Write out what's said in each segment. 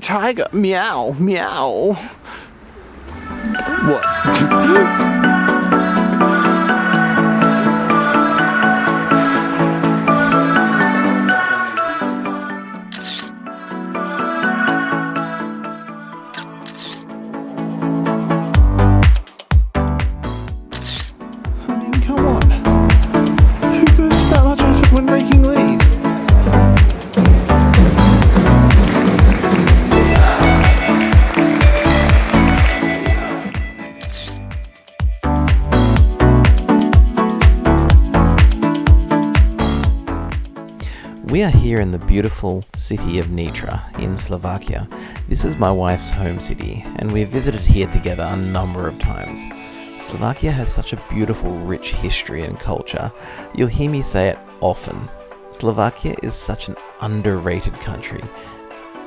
Tiger, meow, meow. What? Come on. Who goes that much effort when raking leaves? We are here in the beautiful city of Nitra in Slovakia. This is my wife's home city, and we've visited here together a number of times. Slovakia has such a beautiful, rich history and culture. You'll hear me say it often. Slovakia is such an underrated country.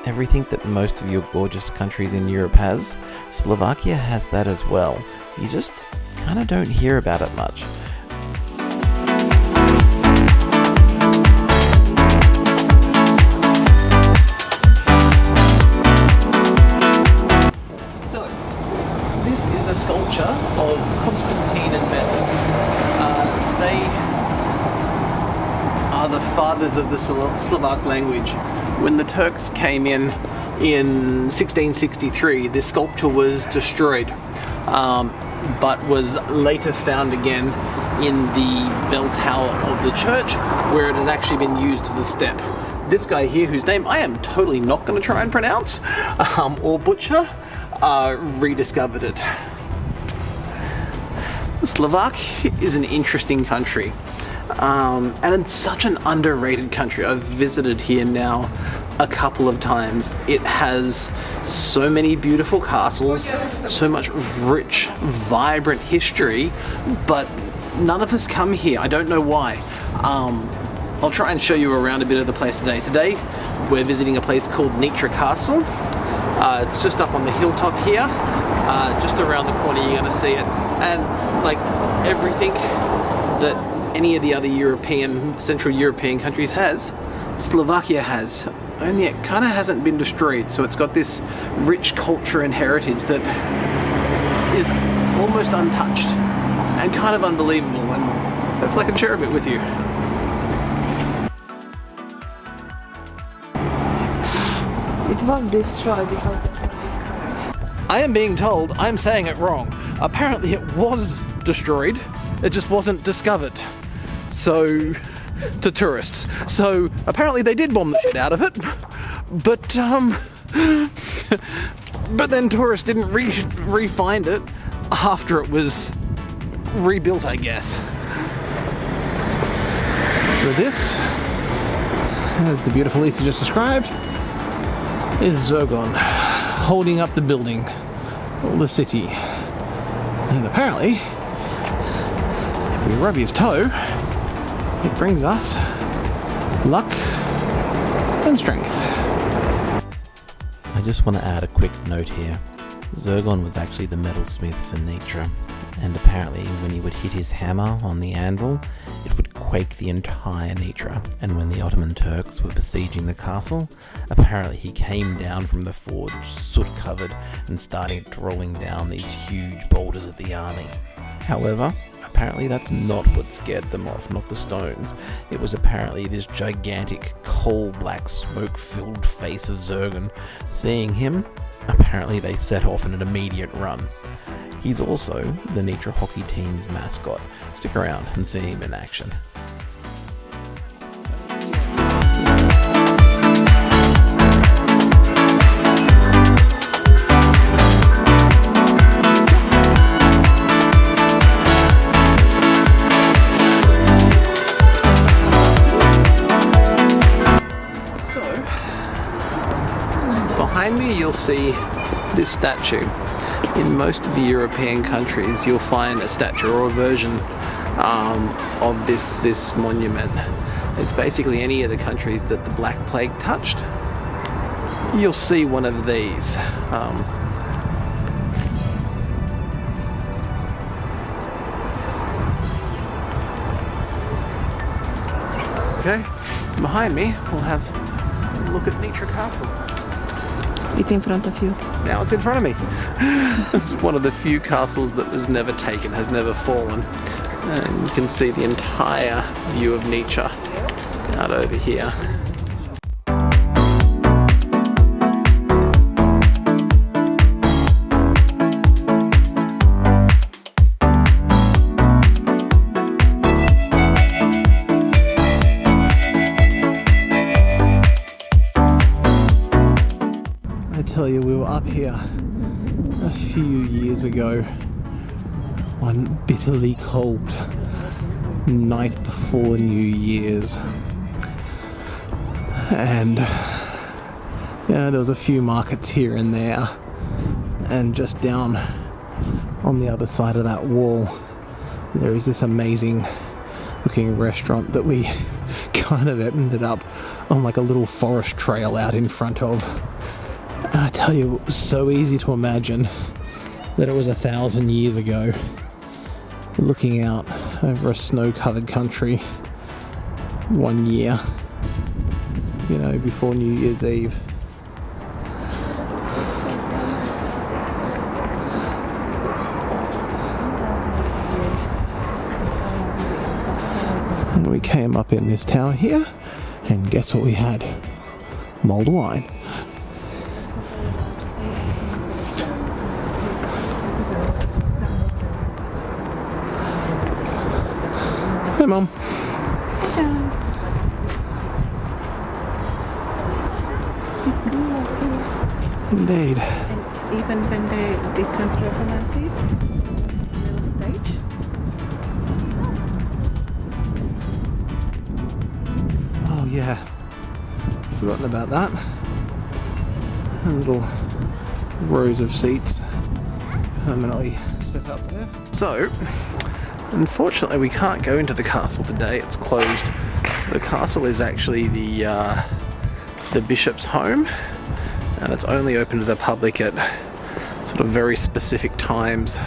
Everything that most of your gorgeous countries in Europe has, Slovakia has that as well. You just kind of don't hear about it much. Sculpture of Constantine and Mehmed. They are the fathers of the Slovak language. When the Turks came in 1663, this sculpture was destroyed, but was later found again in the bell tower of the church, where it had actually been used as a step. This guy here, whose name I am totally not going to try and pronounce or butcher, rediscovered it. Slovakia is an interesting country, and it's such an underrated country. I've visited here now a couple of times. It has so many beautiful castles, so much rich, vibrant history, but none of us come here. I don't know why. I'll try and show you around a bit of the place today. Today we're visiting a place called Nitra Castle. It's just up on the hilltop here. Just around the corner you're going to see it, and like everything that any of the other Central European countries has, Slovakia has, only it kind of hasn't been destroyed, so it's got this rich culture and heritage that is almost untouched and kind of unbelievable, and hopefully I can share a bit with you. It was destroyed because of this. I am being told I'm saying it wrong. Apparently it was destroyed, it just wasn't discovered. So, to tourists. So, apparently they did bomb the shit out of it, but then tourists didn't re-find it after it was rebuilt, I guess. So this, as the beautiful Lisa just described, is Zergon, holding up the building, or the city. And apparently, if we rub his toe, it brings us luck and strength. I just want to add a quick note here. Zergon was actually the metalsmith for Nitra, and apparently when he would hit his hammer on the anvil, it would quake the entire Nitra. And when the Ottoman Turks were besieging the castle, apparently he came down from the forge, soot covered, and started rolling down these huge boulders at the army. However, apparently that's not what scared them off, not the stones. It was apparently this gigantic, coal-black, smoke-filled face of Zergon. Seeing him, apparently they set off in an immediate run. He's also the Nitra hockey team's mascot. Stick around and see him in action. Behind me you'll see this statue. In most of the European countries you'll find a statue or a version of this monument. It's basically any of the countries that the Black Plague touched. You'll see one of these. Okay, behind me we'll have a look at Nitra Castle. It's in front of you. Now it's in front of me. It's one of the few castles that was never taken, has never fallen. And you can see the entire view of Nitra out over here. I tell you, we were up here a few years ago, one bitterly cold night before New Year's, and yeah, there was a few markets here and there, and just down on the other side of that wall there is this amazing looking restaurant that we kind of ended up on like a little forest trail out in front of. I tell you, it was so easy to imagine that it was 1,000 years ago, looking out over a snow-covered country one year, you know, before New Year's Eve. And we came up in this town here, and guess what we had? Mulled wine. Hey, Mum. Indeed. And even when they did some performances, little stage. Oh yeah, forgotten about that. And little rows of seats permanently set up there. So, unfortunately we can't go into the castle today, it's closed. The castle is actually the bishop's home, and it's only open to the public at sort of very specific times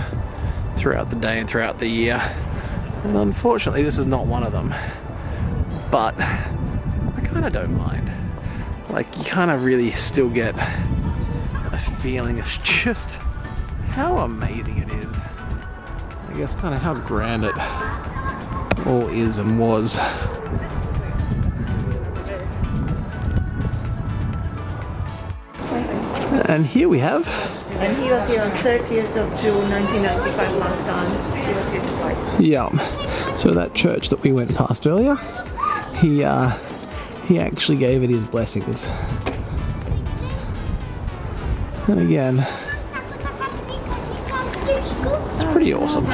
throughout the day and throughout the year. And unfortunately this is not one of them. But I kind of don't mind. Like, you kind of really still get a feeling of just how amazing it is. I guess kind of how grand it all is and was. And here we have... And he was here on 30th of June 1995 last time. He was here twice. Yeah. So that church that we went past earlier, he actually gave it his blessings. And again, it's pretty awesome.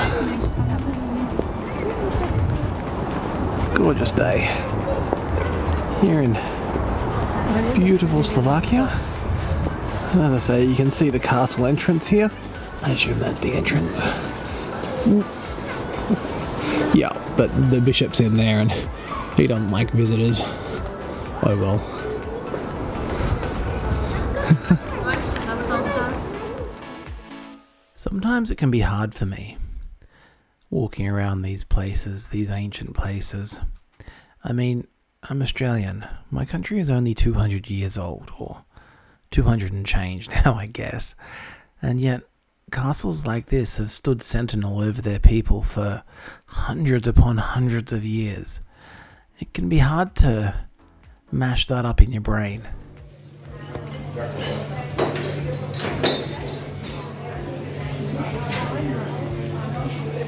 Gorgeous day here in beautiful Slovakia. And as I say, you can see the castle entrance here. I assume that's the entrance. Yeah, but the bishop's in there and he doesn't like visitors. Oh well. Sometimes it can be hard for me walking around these places, these ancient places. I mean, I'm Australian. My country is only 200 years old, or 200 and change now, I guess. And yet, castles like this have stood sentinel over their people for hundreds upon hundreds of years. It can be hard to mash that up in your brain.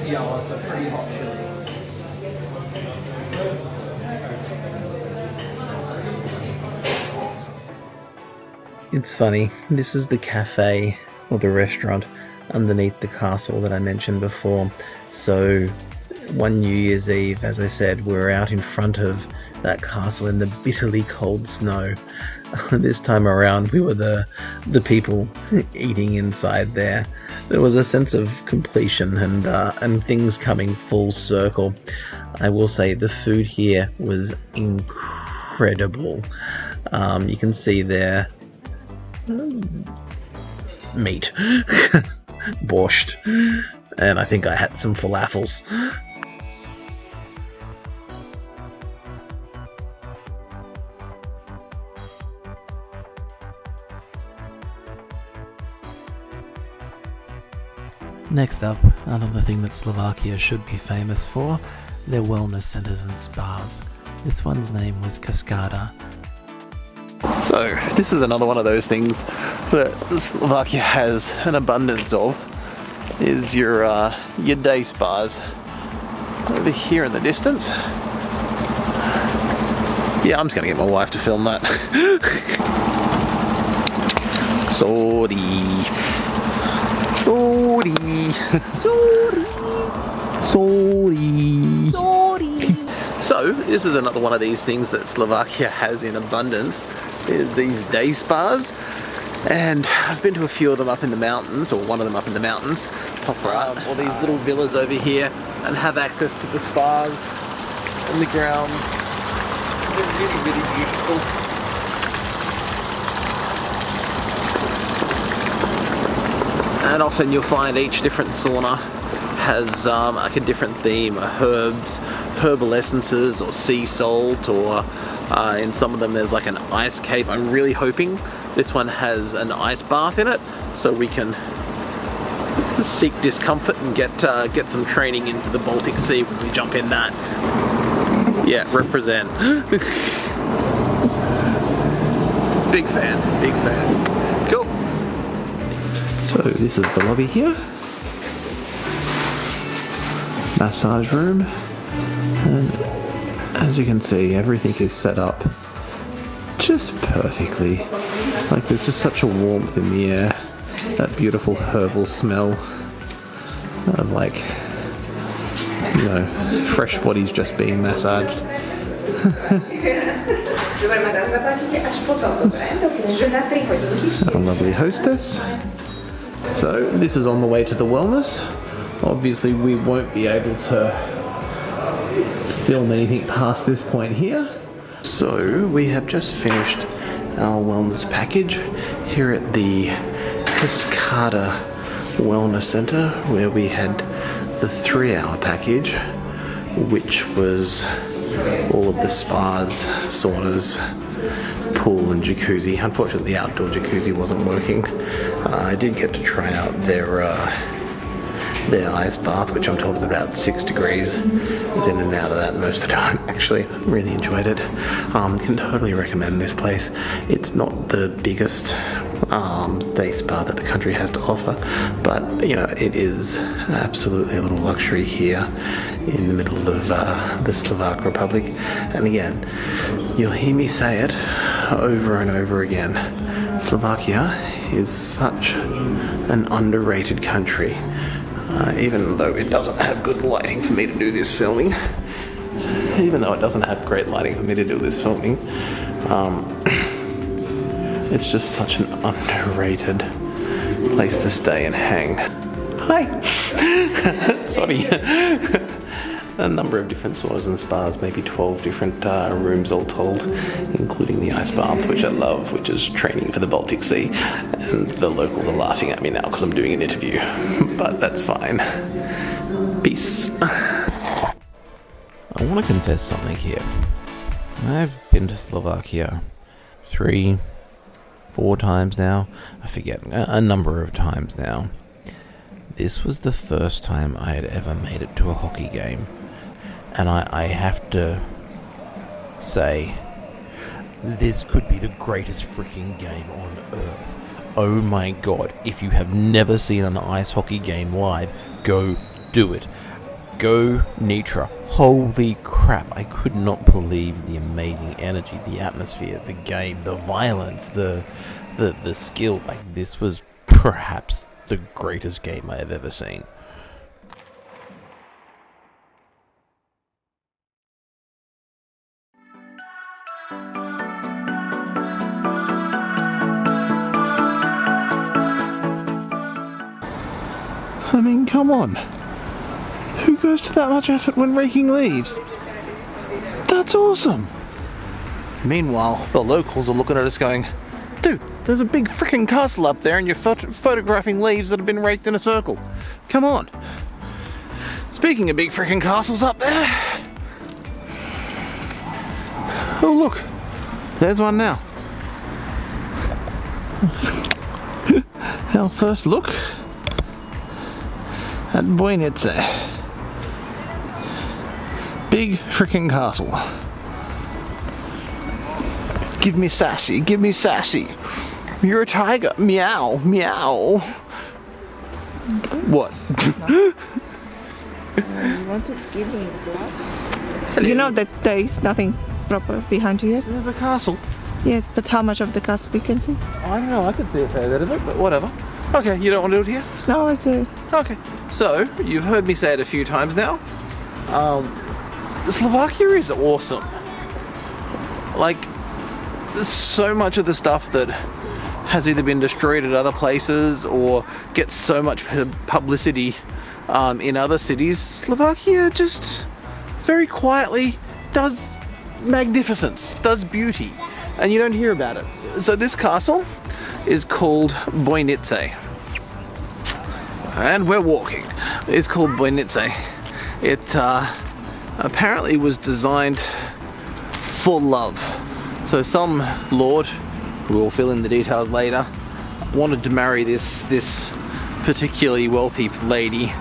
Yeah, it's a pretty hot chili. It's funny, this is the cafe or the restaurant underneath the castle that I mentioned before. So one New Year's Eve, as I said, we were out in front of that castle in the bitterly cold snow. This time around we were the people eating inside there. There was a sense of completion and things coming full circle. I will say the food here was incredible. You can see there meat, borscht, and I think I had some falafels. Next up, another thing that Slovakia should be famous for, their wellness centres and spas. This one's name was Cascada. So, this is another one of those things that Slovakia has an abundance of, is your day spas. Over here in the distance. Yeah, I'm just going to get my wife to film that. Sorry. So, this is another one of these things that Slovakia has in abundance, is these day spas. And I've been to a few of them up in the mountains, or one of them up in the mountains, top right, or these little villas over here, and have access to the spas and the grounds. They're really, really beautiful. And often you'll find each different sauna has like a different theme, herbs, herbal essences, or sea salt, or in some of them there's like an ice cave. I'm really hoping this one has an ice bath in it, so we can seek discomfort and get some training in for the Baltic Sea when we jump in that. Yeah, represent. Big fan, big fan. Cool. So this is the lobby here. Massage room. And as you can see, everything is set up just perfectly. Like, there's just such a warmth in the air. That beautiful herbal smell of, like, you know, fresh bodies just being massaged. A lovely hostess. So this is on the way to the wellness. Obviously we won't be able to film anything past this point here. So we have just finished our wellness package here at the Cascada Wellness Centre, where we had the 3-hour package, which was all of the spas, saunas, pool and jacuzzi. Unfortunately the outdoor jacuzzi wasn't working. I did get to try out their ice bath, which I'm told is about 6 degrees. I was in and out of that most of the time. Actually, really enjoyed it. Can totally recommend this place. It's not the biggest day spa that the country has to offer, but you know, it is absolutely a little luxury here in the middle of the Slovak Republic. And again, you'll hear me say it over and over again, Slovakia is such an underrated country. Even though it doesn't have good lighting for me to do this filming, it's just such an underrated place to stay and hang. Hi! Sorry. A number of different saunas and spas, maybe 12 different rooms all told, including the ice bath, which I love, which is training for the Baltic Sea. And the locals are laughing at me now because I'm doing an interview, but that's fine. Peace. I want to confess something here. I've been to Slovakia 3-4 times now. I forget, a number of times now. This was the first time I had ever made it to a hockey game. And I have to say, this could be the greatest freaking game on earth. Oh my god, if you have never seen an ice hockey game live, go do it. Go Nitra. Holy crap, I could not believe the amazing energy, the atmosphere, the game, the violence, the skill. Like, this was perhaps the greatest game I have ever seen. I mean, come on. Who goes to that much effort when raking leaves? That's awesome. Meanwhile, the locals are looking at us going, dude, there's a big freaking castle up there and you're photographing leaves that have been raked in a circle. Come on. Speaking of big freaking castles up there. Oh look, there's one now. Our first look at Bojnice. Big freaking castle. Give me sassy, give me sassy. You're a tiger. Meow, meow. What? You want to give me blood? You know that there is nothing proper behind you, yes? There's a castle. Yes, but how much of the castle we can see? I don't know, I could see a fair bit of it, but whatever. Okay, you don't want to do it here? No, I see. Okay, so you've heard me say it a few times now. Slovakia is awesome. Like, there's so much of the stuff that has either been destroyed at other places or gets so much publicity in other cities. Slovakia just very quietly does magnificence, does beauty, and you don't hear about it. So this castle is called Bojnice, and we're walking. It's called Bojnice. It apparently was designed for love. So some lord, who will fill in the details later, wanted to marry this particularly wealthy lady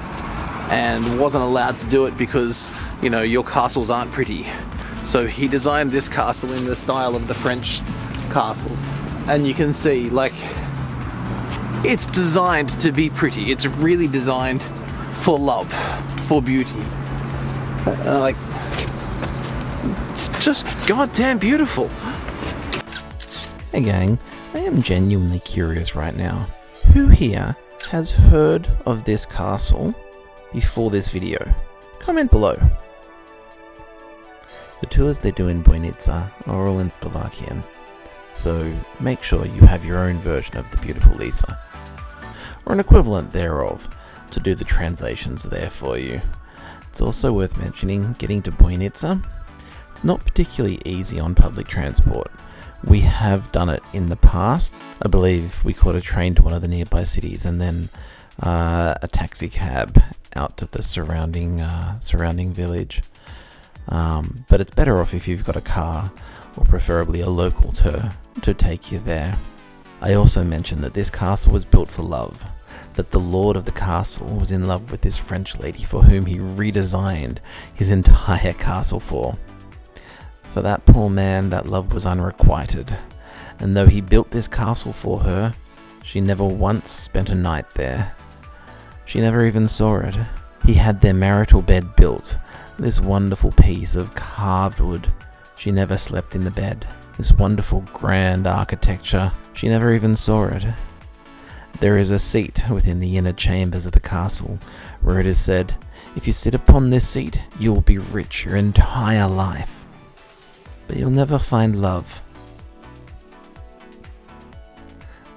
and wasn't allowed to do it because, you know, your castles aren't pretty. So he designed this castle in the style of the French castles. And you can see, like, it's designed to be pretty. It's really designed for love, for beauty. Like, it's just goddamn beautiful. Hey gang, I am genuinely curious right now. Who here has heard of this castle before this video? Comment below. The tours they do in Bojnice are all in Slovakian, so make sure you have your own version of the beautiful Lisa, or an equivalent thereof, to do the translations there for you. It's also worth mentioning, getting to Bojnice, it's not particularly easy on public transport. We have done it in the past. I believe we caught a train to one of the nearby cities and then a taxi cab out to the surrounding village. But it's better off if you've got a car, or preferably a local to take you there. I also mentioned that this castle was built for love, that the lord of the castle was in love with this French lady for whom he redesigned his entire castle for. For that poor man, that love was unrequited, and though he built this castle for her, she never once spent a night there. She never even saw it. He had their marital bed built, this wonderful piece of carved wood. She never slept in the bed. This wonderful grand architecture, she never even saw it. There is a seat within the inner chambers of the castle, where it is said, if you sit upon this seat, you will be rich your entire life. But you'll never find love.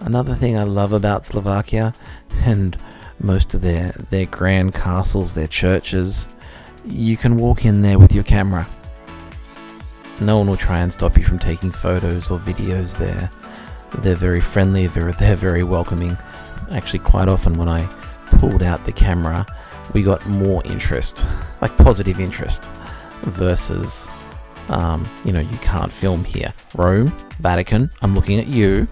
Another thing I love about Slovakia, and most of their grand castles, their churches, you can walk in there with your camera. No one will try and stop you from taking photos or videos there. They're very friendly, they're very welcoming. Actually, quite often when I pulled out the camera, we got more interest, like positive interest, versus you can't film here. Rome, Vatican, I'm looking at you.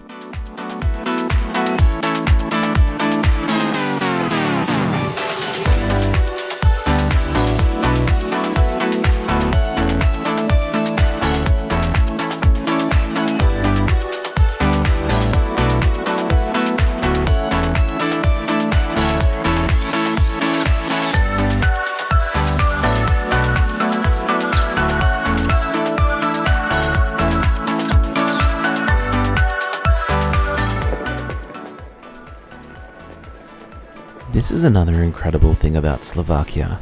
This is another incredible thing about Slovakia.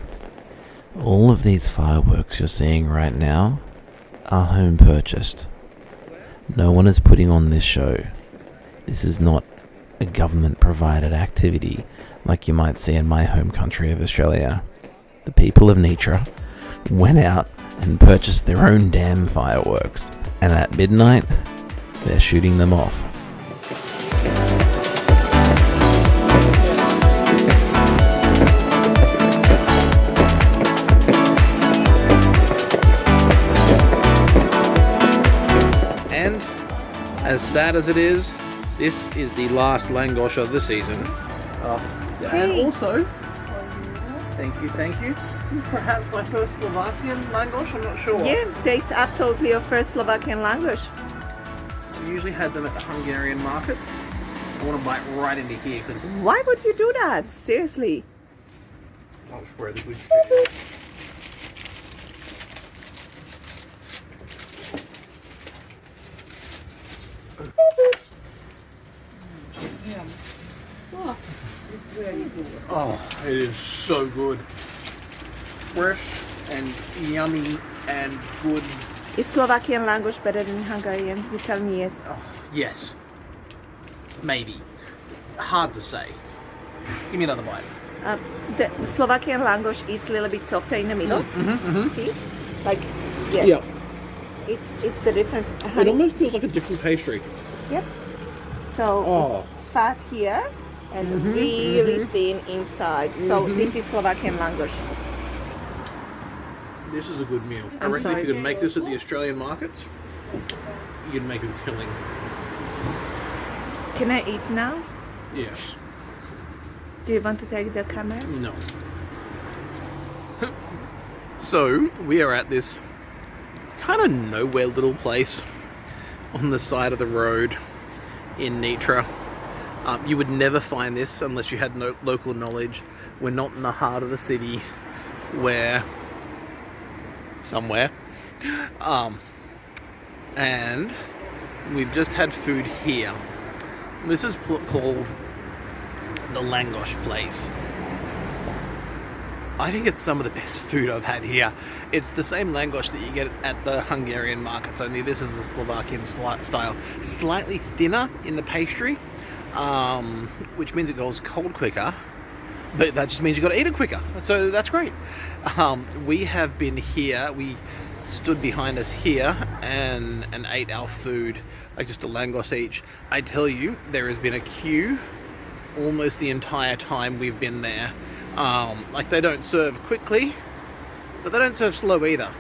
All of these fireworks you're seeing right now are home purchased. No one is putting on this show. This is not a government provided activity like you might see in my home country of Australia. The people of Nitra went out and purchased their own damn fireworks, and at midnight they're shooting them off. As sad as it is, this is the last langosh of the season. And also, Thank you, thank you. Perhaps my first Slovakian language, I'm not sure. Yeah, that's absolutely your first Slovakian language. We usually had them at the Hungarian markets. I want to bite right into here because Why would you do that? Seriously. that's where the good shit is. It's very good. Oh, it is so good. Fresh and yummy and good. Is Slovakian language better than Hungarian? You tell me yes. Oh, yes. Maybe. Hard to say. Give me another bite. The Slovakian language is a little bit softer in the middle. See? Like, yeah. Yeah. It's the difference. It almost feels like a different pastry. Yep. So Oh. it's fat here and really thin inside. So this is Slovakian language. This is a good meal. I I'm reckon sorry. if you could make this at the Australian markets, you'd make a killing. Can I eat now? Yes. Do you want to take the camera? No. So, we are at this kind of nowhere little place on the side of the road in Nitra. You would never find this unless you had no local knowledge. We're not in the heart of the city. We're somewhere. And we've just had food here. This is called the Langosh place. I think it's some of the best food I've had here. It's the same langosh that you get at the Hungarian markets, only this is the Slovakian style. Slightly thinner in the pastry, which means it goes cold quicker, but that just means you've got to eat it quicker. So that's great. We have been here, we stood behind us here and ate our food, like just a langosh each. I tell you, there has been a queue almost the entire time we've been there. Like they don't serve quickly, but they don't serve slow either.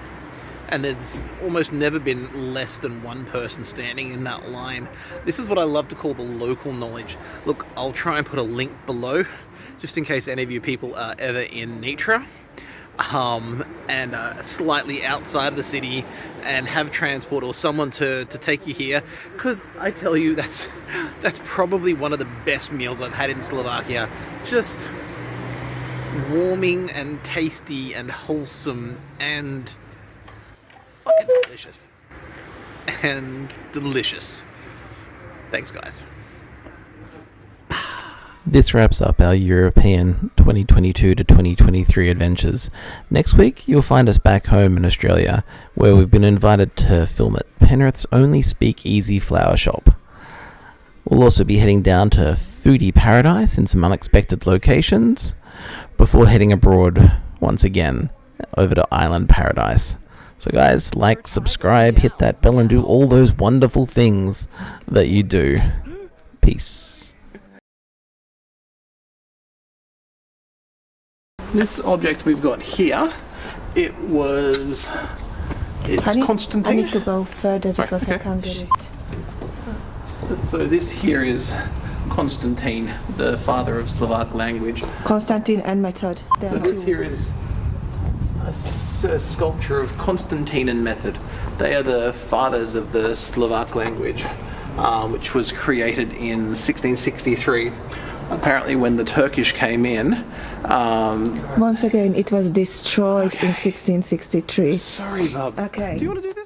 And there's almost never been less than one person standing in that line. This is what I love to call the local knowledge. Look, I'll try and put a link below, just in case any of you people are ever in Nitra, and slightly outside of the city and have transport or someone to take you here, because I tell you, that's probably one of the best meals I've had in Slovakia. Just warming and tasty and wholesome and fucking delicious. And delicious. Thanks, guys. This wraps up our European 2022 to 2023 adventures. Next week, you'll find us back home in Australia, where we've been invited to film at Penrith's only speakeasy flower shop. We'll also be heading down to foodie paradise in some unexpected locations, before heading abroad once again over to island paradise. So guys, like, subscribe, hit that bell, and do all those wonderful things that you do. Peace. This object we've got here, it's Constantine. I need to go further because okay. I can't get it. So this here is Constantine, the father of Slovak language. Constantine and Method. So this here is a sculpture of Constantine and Method. They are the fathers of the Slovak language, which was created in 1663. Apparently when the Turkish came in... Once again, it was destroyed in 1663. Sorry, bub. Okay. Do you want to do this?